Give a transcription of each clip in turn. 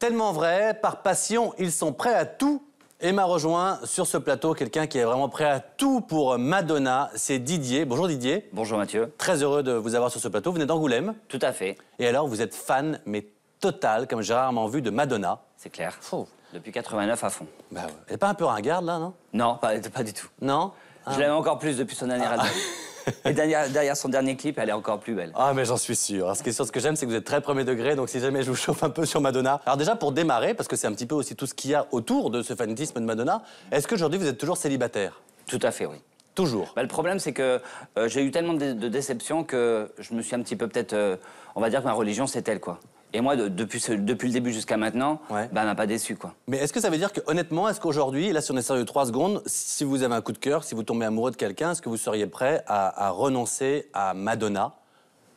tellement vrai, par passion, ils sont prêts à tout. Et m'a rejoint sur ce plateau quelqu'un qui est vraiment prêt à tout pour Madonna, c'est Didier. Bonjour Didier. Bonjour Mathieu. Très heureux de vous avoir sur ce plateau. Vous venez d'Angoulême. Tout à fait. Et alors, vous êtes fan, mais total, comme j'ai rarement vu, de Madonna. C'est clair. Oh. Depuis 89 à fond. Bah ouais. Elle est pas un peu ringarde, là, non? Non, pas du tout. Non? Je l'aime encore plus depuis son dernier album. Et derrière son dernier clip, elle est encore plus belle. Ah, mais j'en suis sûr. Alors, ce que j'aime, c'est que vous êtes très premier degré, donc si jamais je vous chauffe un peu sur Madonna. Alors déjà, pour démarrer, parce que c'est un petit peu aussi tout ce qu'il y a autour de ce fanatisme de Madonna, est-ce qu'aujourd'hui, vous êtes toujours célibataire? Tout à fait, oui. Toujours? Bah, le problème, c'est que j'ai eu tellement de déceptions que je me suis un petit peu peut-être... on va dire que ma religion, c'est elle, quoi. Et moi, depuis le début jusqu'à maintenant, ouais. Bah, elle m'a pas déçu, quoi. Mais est-ce que ça veut dire que, honnêtement, est-ce qu'aujourd'hui, là, si on est sérieux 3 secondes, si vous avez un coup de cœur, si vous tombez amoureux de quelqu'un, est-ce que vous seriez prêt à renoncer à Madonna?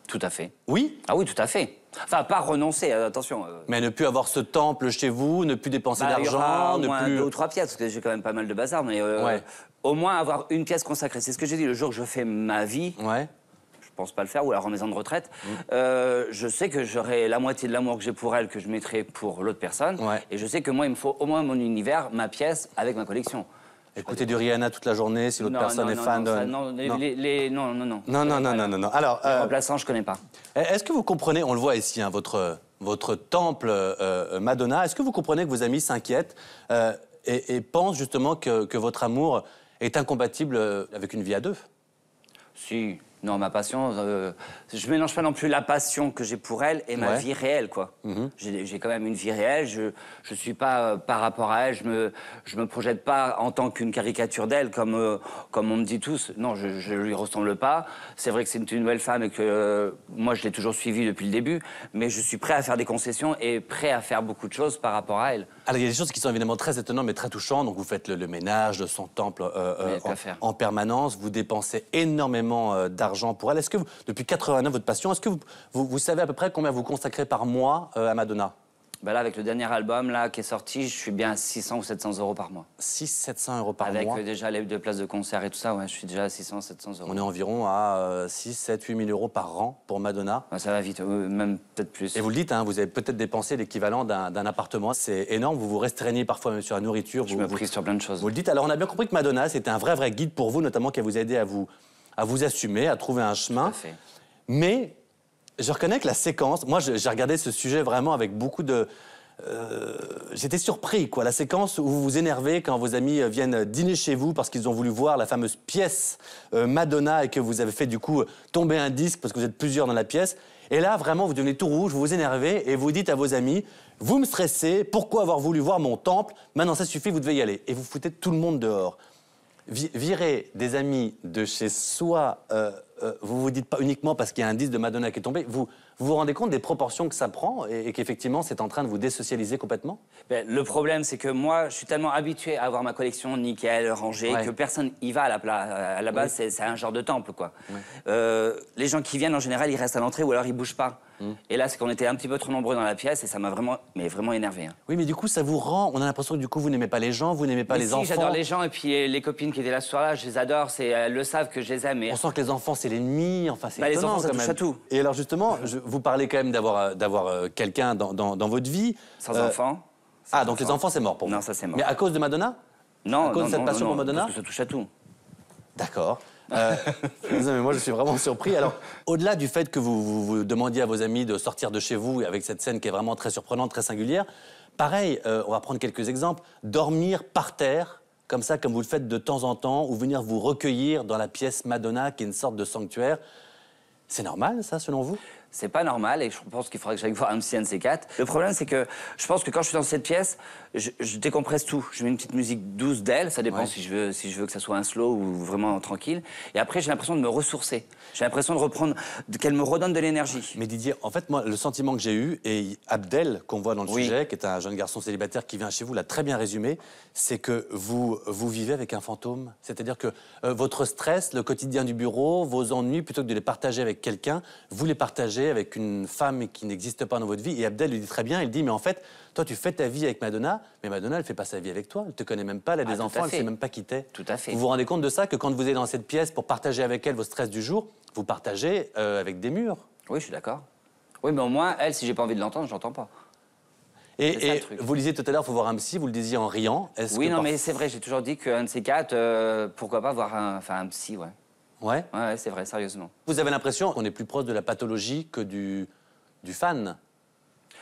Tout à fait. Oui? Ah oui, tout à fait. Enfin, pas renoncer, attention. Mais ne plus avoir ce temple chez vous, ne plus dépenser Bah, d'argent, au ne moins plus... 2 ou 3 pièces, parce que j'ai quand même pas mal de bazar, mais ouais. Au moins avoir une pièce consacrée. C'est ce que j'ai dit, le jour que je fais ma vie, ouais. je pense pas le faire, ou alors en maison de retraite, je sais que j'aurai la moitié de l'amour que j'ai pour elle, que je mettrai pour l'autre personne, ouais. Et je sais que moi, il me faut au moins mon univers, ma pièce, avec ma collection. Écoutez du Rihanna toute la journée, si l'autre personne est fan de... Non, non. Non. Alors, les remplaçants, je connais pas. Est-ce que vous comprenez, on le voit ici, hein, votre temple Madonna, est-ce que vous comprenez que vos amis s'inquiètent et pensent justement que votre amour est incompatible avec une vie à 2? Si, non, ma passion, je mélange pas non plus la passion que j'ai pour elle et ma vie réelle, quoi. J'ai quand même une vie réelle, je suis pas, par rapport à elle, je me projette pas en tant qu'une caricature d'elle, comme on me dit tous. Non, je lui ressemble pas. C'est vrai que c'est une belle femme et que moi, je l'ai toujours suivie depuis le début, mais je suis prêt à faire des concessions et prêt à faire beaucoup de choses par rapport à elle. Alors, il y a des choses qui sont évidemment très étonnantes, mais très touchantes. Donc, vous faites le ménage de son temple en permanence. Vous dépensez énormément d'argent pour elle. Est-ce que, depuis 89, votre passion, est-ce que vous savez à peu près combien vous consacrez par mois à Madonna? Bah là, avec le dernier album là, qui est sorti, je suis bien à 600 ou 700 € par mois. 600-700 € par mois? Avec déjà les 2 places de concert et tout ça, ouais, je suis déjà à 600-700 €. On est environ à 6-7-8 000 € par an pour Madonna. Ouais, ça va vite, même peut-être plus. Et vous le dites, hein, vous avez peut-être dépensé l'équivalent d'un appartement. C'est énorme, vous vous restreignez parfois même sur la nourriture. Je me prise sur plein de choses. Vous le dites, alors on a bien compris que Madonna, c'était un vrai guide pour vous, notamment qui vous a aidé à vous assumer, à trouver un chemin. Tout à fait. Mais je reconnais que la séquence, moi j'ai regardé ce sujet vraiment avec beaucoup de... j'étais surpris, quoi. La séquence où vous vous énervez quand vos amis viennent dîner chez vous parce qu'ils ont voulu voir la fameuse pièce Madonna et que vous avez fait du coup tomber un disque parce que vous êtes plusieurs dans la pièce. Et là, vraiment, vous devenez tout rouge, vous vous énervez et vous dites à vos amis, vous me stressez, pourquoi avoir voulu voir mon temple? Maintenant, ça suffit, vous devez y aller. Et vous foutez tout le monde dehors. Virer des amis de chez soi, vous vous dites pas uniquement parce qu'il y a un disque de Madonna qui est tombé, vous vous rendez compte des proportions que ça prend et qu'effectivement c'est en train de vous désocialiser complètement? Ben, le problème, c'est que moi, je suis tellement habitué à avoir ma collection nickel, rangée, que personne y va à la base, c'est un genre de temple, quoi. Les gens qui viennent, en général, ils restent à l'entrée ou alors ils bougent pas. Et là, c'est qu'on était un petit peu trop nombreux dans la pièce et ça m'a vraiment énervé. Hein. Oui, mais du coup, ça vous rend... On a l'impression que du coup, vous n'aimez pas les gens, vous n'aimez pas les enfants. J'adore les gens et puis les copines qui étaient là ce soir-là, je les adore, elles le savent que je les aime. Et... On sent que les enfants, c'est l'ennemi, enfin, c'est les étonnant, enfants, ça touche à tout. Et alors, justement, vous parlez quand même d'avoir quelqu'un dans votre vie. Sans enfants. Ah, donc les enfants, c'est mort pour vous? Non, ça, c'est mort. Mais à cause de Madonna? Non, à cause de cette passion pour Madonna? parce que ça touche à tout. D'accord. Mais moi, je suis vraiment surpris. Alors, au-delà du fait que vous demandiez à vos amis de sortir de chez vous avec cette scène qui est vraiment très surprenante, très singulière, pareil, on va prendre quelques exemples. Dormir par terre, comme ça, comme vous le faites de temps en temps, ou venir vous recueillir dans la pièce Madonna, qui est une sorte de sanctuaire. C'est normal, ça, selon vous? C'est pas normal et je pense qu'il faudrait que j'aille voir un psy, un de ces quatre. Le problème, c'est que je pense que quand je suis dans cette pièce, je décompresse tout. Je mets une petite musique douce d'elle, ça dépend si je veux que ça soit un slow ou vraiment tranquille. Et après, j'ai l'impression de me ressourcer. J'ai l'impression de reprendre, qu'elle me redonne de l'énergie. Mais Didier, en fait, moi, le sentiment que j'ai eu, et Abdel, qu'on voit dans le sujet, qui est un jeune garçon célibataire qui vient chez vous, l'a très bien résumé, c'est que vous vivez avec un fantôme. C'est-à-dire que votre stress, le quotidien du bureau, vos ennuis, plutôt que de les partager avec quelqu'un, vous les partagez avec une femme qui n'existe pas dans votre vie. Et Abdel lui dit très bien, il dit, mais en fait, toi, tu fais ta vie avec Madonna, mais Madonna, elle fait pas sa vie avec toi. Elle te connaît même pas, elle a des enfants, elle sait même pas qui t'es. Tout à fait. Vous vous rendez compte de ça, que quand vous êtes dans cette pièce pour partager avec elle vos stress du jour, vous partagez avec des murs. Oui, je suis d'accord. Oui, mais au moins, elle, si j'ai pas envie de l'entendre, je l'entends pas. Et vous le disiez tout à l'heure, il faut voir un psy, vous le disiez en riant. Oui, non, mais c'est vrai, j'ai toujours dit qu'un de ces quatre, pourquoi pas voir un psy, ouais. Ouais. Ouais, c'est vrai, sérieusement. Vous avez l'impression qu'on est plus proche de la pathologie que du fan?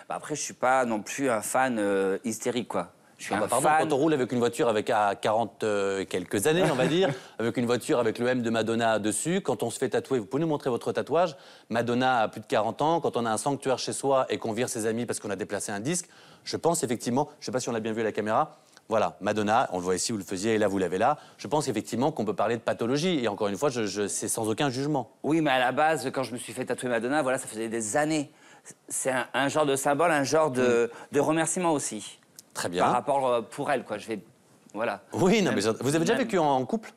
Bah après, je suis pas non plus un fan hystérique, quoi. Je suis un pardon, fan... quand on roule avec une voiture à 40 quelques années, on va dire, avec une voiture avec le M de Madonna dessus, quand on se fait tatouer, vous pouvez nous montrer votre tatouage, Madonna a plus de 40 ans, quand on a un sanctuaire chez soi et qu'on vire ses amis parce qu'on a déplacé un disque, je pense effectivement, je sais pas si on l'a bien vu à la caméra, voilà, Madonna, on le voit ici, vous le faisiez, et là, vous l'avez là. Je pense effectivement qu'on peut parler de pathologie. Et encore une fois, c'est sans aucun jugement. Oui, mais à la base, quand je me suis fait tatouer Madonna, voilà, ça faisait des années. C'est un genre de symbole, un genre de remerciement aussi. Très bien. Par rapport pour elle, quoi. Voilà. Oui, non, mais vous avez déjà vécu en couple?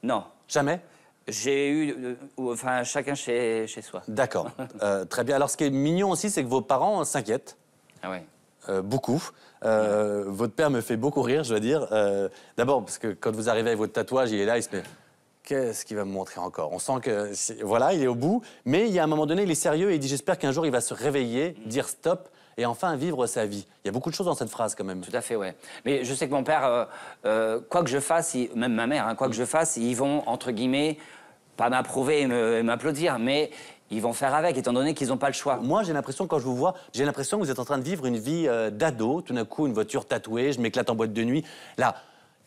Non. Jamais? J'ai eu... enfin, chacun chez soi. D'accord. Très bien. Alors, ce qui est mignon aussi, c'est que vos parents s'inquiètent. Ah ouais. Beaucoup. Votre père me fait beaucoup rire, je dois dire. D'abord, parce que quand vous arrivez avec votre tatouage, il est là, il se met... Qu'est-ce qu'il va me montrer encore? On sent que, voilà, il est au bout. Mais il y a un moment donné, il est sérieux et il dit, j'espère qu'un jour, il va se réveiller, dire stop et enfin vivre sa vie. Il y a beaucoup de choses dans cette phrase, quand même. Tout à fait, ouais. Mais je sais que mon père, quoi que je fasse, même ma mère, hein, quoi que je fasse, ils vont, entre guillemets, pas m'approuver et m'applaudir, mais... ils vont faire avec, étant donné qu'ils n'ont pas le choix. Moi, j'ai l'impression, quand je vous vois, j'ai l'impression que vous êtes en train de vivre une vie d'ado. Tout d'un coup, une voiture tatouée, je m'éclate en boîte de nuit. Là,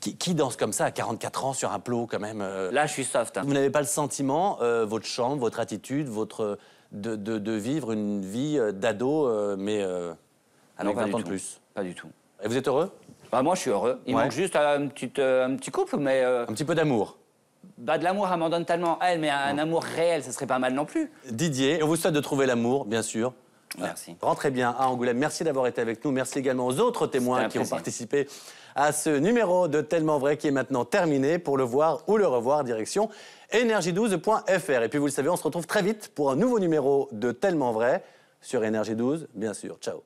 qui danse comme ça à 44 ans sur un plot, quand même Là, je suis soft. Hein. Vous n'avez pas le sentiment, votre chambre, votre attitude, de vivre une vie d'ado, mais avec 20 ans de plus? Pas du tout. Et vous êtes heureux? Bah, moi, je suis heureux. Il manque juste un petit couple, mais... Un petit peu d'amour? Bah, de l'amour, elle m'en donne tellement, elle, mais un amour réel, ça serait pas mal non plus. Didier, on vous souhaite de trouver l'amour, bien sûr. Merci. Rentrez bien à Angoulême. Merci d'avoir été avec nous. Merci également aux autres témoins qui ont participé à ce numéro de Tellement Vrai qui est maintenant terminé. Pour le voir ou le revoir, direction énergie12.fr. Et puis, vous le savez, on se retrouve très vite pour un nouveau numéro de Tellement Vrai sur Énergie 12, bien sûr. Ciao.